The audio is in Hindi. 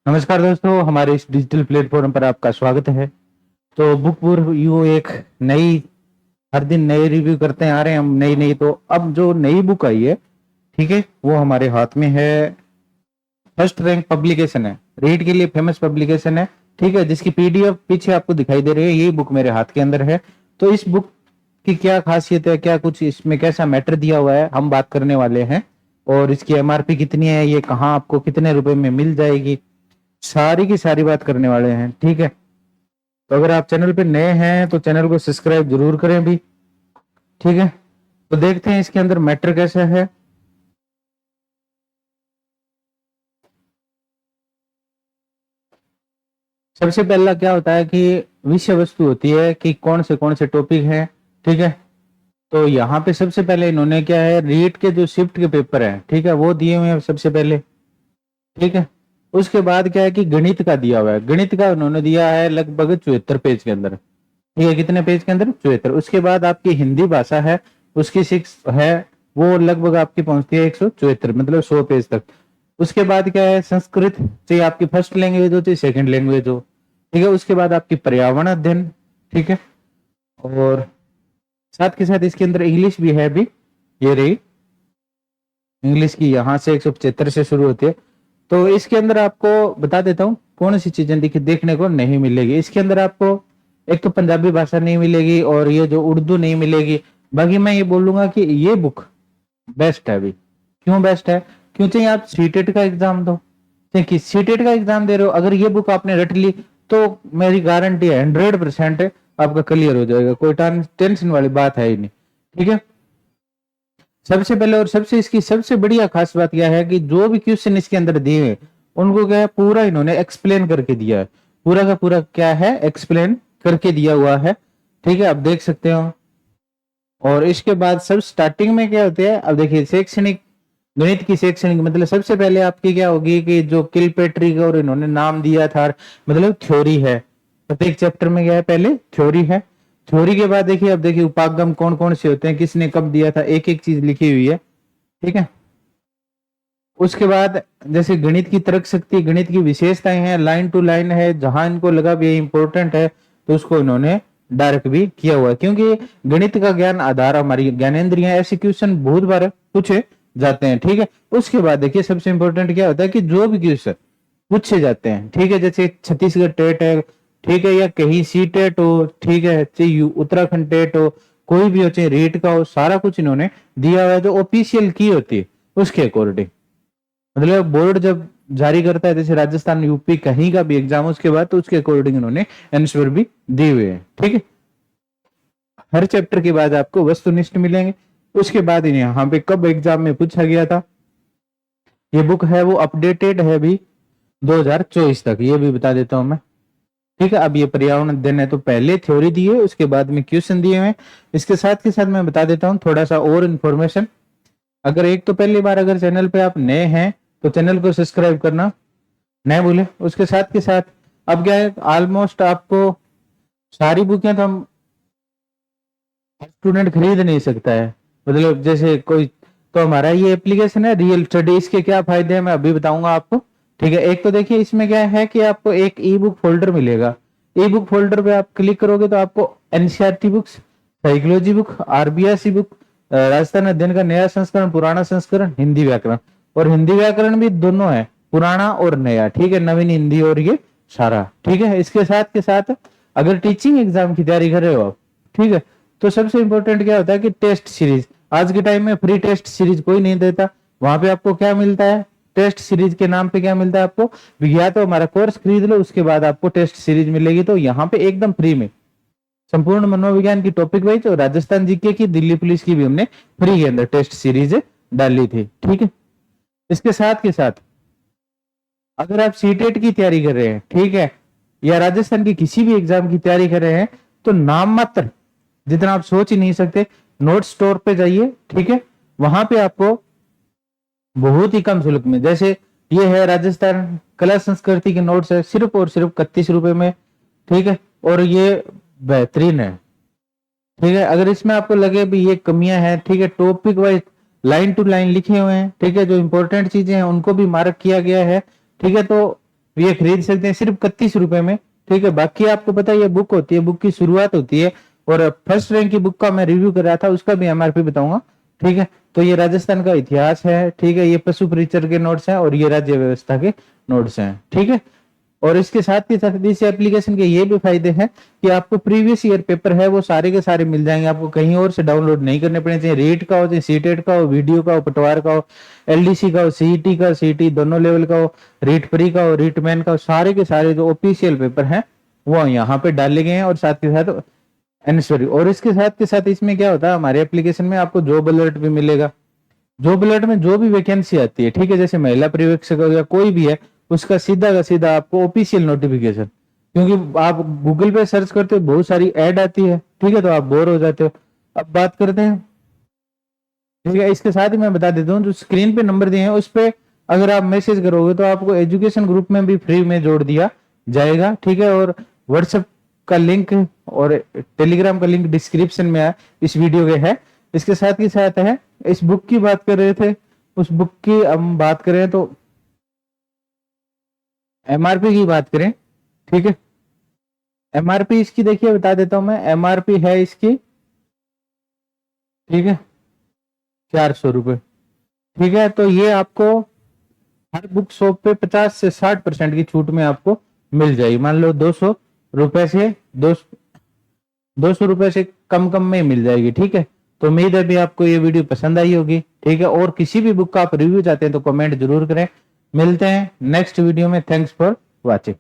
नमस्कार दोस्तों, हमारे इस डिजिटल प्लेटफॉर्म पर आपका स्वागत है। तो बुक रिव्यू एक नई, हर दिन नए रिव्यू करते आ रहे हैं हम, नई नई। तो अब जो नई बुक आई है, ठीक है, वो हमारे हाथ में है। फर्स्ट रैंक पब्लिकेशन है, रीड के लिए फेमस पब्लिकेशन है, ठीक है, जिसकी पीडीएफ पीछे आपको दिखाई दे रही है। यही बुक मेरे हाथ के अंदर है। तो इस बुक की क्या खासियत है, क्या कुछ इसमें कैसा मैटर दिया हुआ है, हम बात करने वाले हैं। और इसकी एमआरपी कितनी है, ये कहाँ आपको कितने रुपए में मिल जाएगी, सारी की सारी बात करने वाले हैं, ठीक है। तो अगर आप चैनल पे नए हैं तो चैनल को सब्सक्राइब जरूर करें भी, ठीक है। तो देखते हैं इसके अंदर मैटर कैसा है। सबसे पहला क्या होता है कि विषय वस्तु होती है कि कौन से टॉपिक है, ठीक है। तो यहाँ पे सबसे पहले इन्होंने क्या है, रीट के जो शिफ्ट के पेपर है, ठीक है, वो दिए हुए हैं सबसे पहले, ठीक है। उसके बाद क्या है कि गणित का दिया हुआ है। गणित का उन्होंने दिया है लगभग 74 पेज के अंदर, ठीक है। कितने पेज के अंदर? 74। उसके बाद आपकी हिंदी भाषा है, उसकी 6 है, वो लगभग आपकी पहुंचती है 174, मतलब 100 पेज तक। उसके बाद क्या है, संस्कृत, चाहे आपकी फर्स्ट लैंग्वेज हो चाहे सेकंड लैंग्वेज हो, ठीक है। उसके बाद आपकी पर्यावरण अध्ययन, ठीक है। और साथ के साथ इसके अंदर इंग्लिश भी है अभी, ये रही इंग्लिश की, यहाँ से 175 से शुरू होती है। तो इसके अंदर आपको बता देता हूँ कौन सी चीजें देखने को नहीं मिलेगी इसके अंदर आपको। एक तो पंजाबी भाषा नहीं मिलेगी, और ये जो उर्दू नहीं मिलेगी। बाकी मैं ये बोलूंगा कि ये बुक बेस्ट है अभी। क्यों बेस्ट है? क्योंकि आप सीटेट का एग्जाम दो, देखिए सीटेट का एग्जाम दे रहे हो, अगर ये बुक आपने रट ली तो मेरी गारंटी है 100% आपका क्लियर हो जाएगा, कोई टेंशन वाली बात है ही नहीं, ठीक है। सबसे पहले और सबसे इसकी सबसे बढ़िया खास बात यह है कि जो भी क्वेश्चन इसके अंदर दिए हैं उनको क्या है, पूरा इन्होंने एक्सप्लेन करके दिया है। पूरा का पूरा क्या है, एक्सप्लेन करके दिया हुआ है, ठीक है, आप देख सकते हो। और इसके बाद सब स्टार्टिंग में क्या होते हैं, अब देखिए शैक्षणिक, गणित की शैक्षणिक, मतलब सबसे पहले आपकी क्या होगी कि जो किलपेट्री और इन्होंने नाम दिया था, मतलब थ्योरी है। प्रत्येक चैप्टर में क्या है, पहले थ्योरी है। थ्योरी के बाद देखिए, अब देखिए उपागम कौन कौन से होते हैं, किसने कब दिया था, एक एक चीज लिखी हुई है, ठीक है। उसके बाद जैसे गणित की तर्क शक्ति, गणित की विशेषताएं हैं, लाइन टू लाइन है, जहां इनको लगा भी ये इंपॉर्टेंट है तो उसको इन्होंने डायरेक्ट भी किया हुआ है, क्योंकि गणित का ज्ञान आधार हमारी ज्ञानेंद्रियां, ऐसे क्वेश्चन बहुत बार पूछे जाते हैं, ठीक है। उसके बाद देखिए सबसे इंपॉर्टेंट क्या होता है कि जो भी क्वेश्चन पूछे जाते हैं, ठीक है, जैसे छत्तीसगढ़ टेट है, ठीक है, या कहीं सी टेट हो, ठीक है, चाहे उत्तराखंड टेट हो, कोई भी हो, चाहे रीट का हो, सारा कुछ इन्होंने दिया हुआ है जो ऑफिशियल की होती है उसके अकॉर्डिंग। मतलब बोर्ड जब जारी करता है, जैसे राजस्थान यूपी कहीं का भी एग्जाम, उसके बाद तो उसके अकॉर्डिंग इन्होंने आंसर भी दिए हुए हैं, ठीक है। हर चैप्टर के बाद आपको वस्तुनिष्ठ मिलेंगे। उसके बाद यहाँ पे कब एग्जाम में पूछा गया था, ये बुक है वो अपडेटेड है अभी 2024 तक, ये भी बता देता हूं मैं, ठीक है। अब ये पर्यावरण अध्ययन है, तो पहले थ्योरी दी है, उसके बाद में क्वेश्चन दिए हुए। इसके साथ के साथ मैं बता देता हूँ थोड़ा सा और इन्फॉर्मेशन। अगर एक तो पहली बार अगर चैनल पे आप नए हैं तो चैनल को सब्सक्राइब करना नहीं भूले। उसके साथ के साथ अब क्या है, ऑलमोस्ट आपको सारी बुकें तो हम स्टूडेंट खरीद नहीं सकता है, मतलब जैसे कोई, तो हमारा ये एप्लीकेशन है रियल स्टडी, इसके क्या फायदे हैं मैं अभी बताऊंगा आपको, ठीक है। एक तो देखिए इसमें क्या है कि आपको एक ई बुक फोल्डर मिलेगा। ई बुक फोल्डर पे आप क्लिक करोगे तो आपको NCERT books, psychology book, RBSE book, Rajasthan अध्ययन का नया संस्करण, पुराना संस्करण, हिंदी व्याकरण, और हिंदी व्याकरण भी दोनों है, पुराना और नया, ठीक है, नवीन हिंदी और ये सारा, ठीक है। इसके साथ के साथ अगर टीचिंग एग्जाम की तैयारी कर रहे हो आप, ठीक है, तो सबसे इंपॉर्टेंट क्या होता है कि टेस्ट सीरीज, आज के टाइम में फ्री टेस्ट सीरीज कोई नहीं देता। वहां पे आपको क्या मिलता है, टेस्ट सीरीज के नाम पे क्या मिलता है आपको, या तो हमारा कोर्स खरीद लो, उसके बाद आपको टेस्ट सीरीज मिलेगी। तो यहाँ पे एकदम फ्री में संपूर्ण मनोविज्ञान की टॉपिक वाइज और राजस्थान जीके की, दिल्ली पुलिस की भी हमने फ्री के अंदर टेस्ट सीरीज डाली थी, ठीक है। इसके साथ के साथ अगर आप सीटेट की तैयारी कर रहे हैं, ठीक है, या राजस्थान की किसी भी एग्जाम की तैयारी कर रहे हैं, तो नाम मात्र, जितना आप सोच ही नहीं सकते, नोट स्टोर पे जाइए, ठीक है। वहां पे आपको बहुत ही कम शुल्क में, जैसे ये है राजस्थान कला संस्कृति के नोट्स है, सिर्फ और सिर्फ 31 रुपए में, ठीक है। और ये बेहतरीन है, ठीक है। अगर इसमें आपको लगे भी ये कमियां हैं, ठीक है, topic wise line to line लिखे हुए हैं, ठीक है, जो इंपॉर्टेंट चीजें हैं उनको भी मार्क किया गया है, ठीक है। तो ये खरीद सकते हैं सिर्फ 31 रुपए में, ठीक है। बाकी आपको पता है ये बुक होती है, बुक की शुरुआत होती है, और फर्स्ट रैंक की बुक का मैं रिव्यू कर रहा था, उसका भी एमआरपी बताऊंगा, ठीक है। तो ये राजस्थान का इतिहास है, ठीक है, ये पशु परिचर के नोट्स हैं और ये राज्य व्यवस्था के नोट्स हैं, ठीक है। और इसके साथ ही साथ इस एप्लीकेशन के ये भी फायदे हैं कि आपको प्रीवियस ईयर पेपर है वो सारे के सारे मिल जाएंगे, आपको कहीं और से डाउनलोड नहीं करने पड़े, चाहे रीट का हो, चाहे सीटेट का हो, वीडियो का हो, पटवार का हो, एलडीसी का हो, सीईटी का, सीईटी दोनों लेवल का हो, रीट प्री का हो, रीट मैन का हो, सारे के सारे जो ऑफिशियल पेपर हैं वो यहाँ पे डाले गए हैं। और साथ के साथ एनएसआरयू, और इसके साथ के साथ इसमें क्या होता है, हमारे एप्लीकेशन में आपको जॉब अलर्ट भी मिलेगा। जॉब अलर्ट में जो भी वैकेंसी आती है, ठीक है, जैसे महिला पर्यवेक्षक हो या कोई भी है, उसका सीधा का सीधा आपको ऑफिशियल नोटिफिकेशन, क्योंकि आप गूगल पे सर्च करते हो बहुत सारी ऐड आती है, ठीक है, तो आप बोर हो जाते हो। अब बात करते हैं, ठीक है, इसके साथ ही मैं बता देता हूँ जो स्क्रीन पे नंबर दिए हैं उस पे अगर आप मैसेज करोगे तो आपको एजुकेशन ग्रुप में भी फ्री में जोड़ दिया जाएगा, ठीक है। और व्हाट्सएप का लिंक और टेलीग्राम का लिंक डिस्क्रिप्शन में इस वीडियो के है। इसके साथ ही साथ है, इस बुक की बात कर रहे थे, उस बुक की हम बात करें तो एमआरपी की बात करें, ठीक है, एमआरपी इसकी देखिए बता देता हूं मैं, एमआरपी है इसकी, ठीक है, 400 रुपए, ठीक है। तो ये आपको हर बुक शॉप पे 50 से 60% की छूट में आपको मिल जाएगी। मान लो 200 रुपए से 200 रुपए से कम कम में मिल जाएगी, ठीक है। तो उम्मीद है भी आपको ये वीडियो पसंद आई होगी, ठीक है। और किसी भी बुक का आप रिव्यू चाहते हैं तो कमेंट जरूर करें। मिलते हैं नेक्स्ट वीडियो में। Thanks for watching.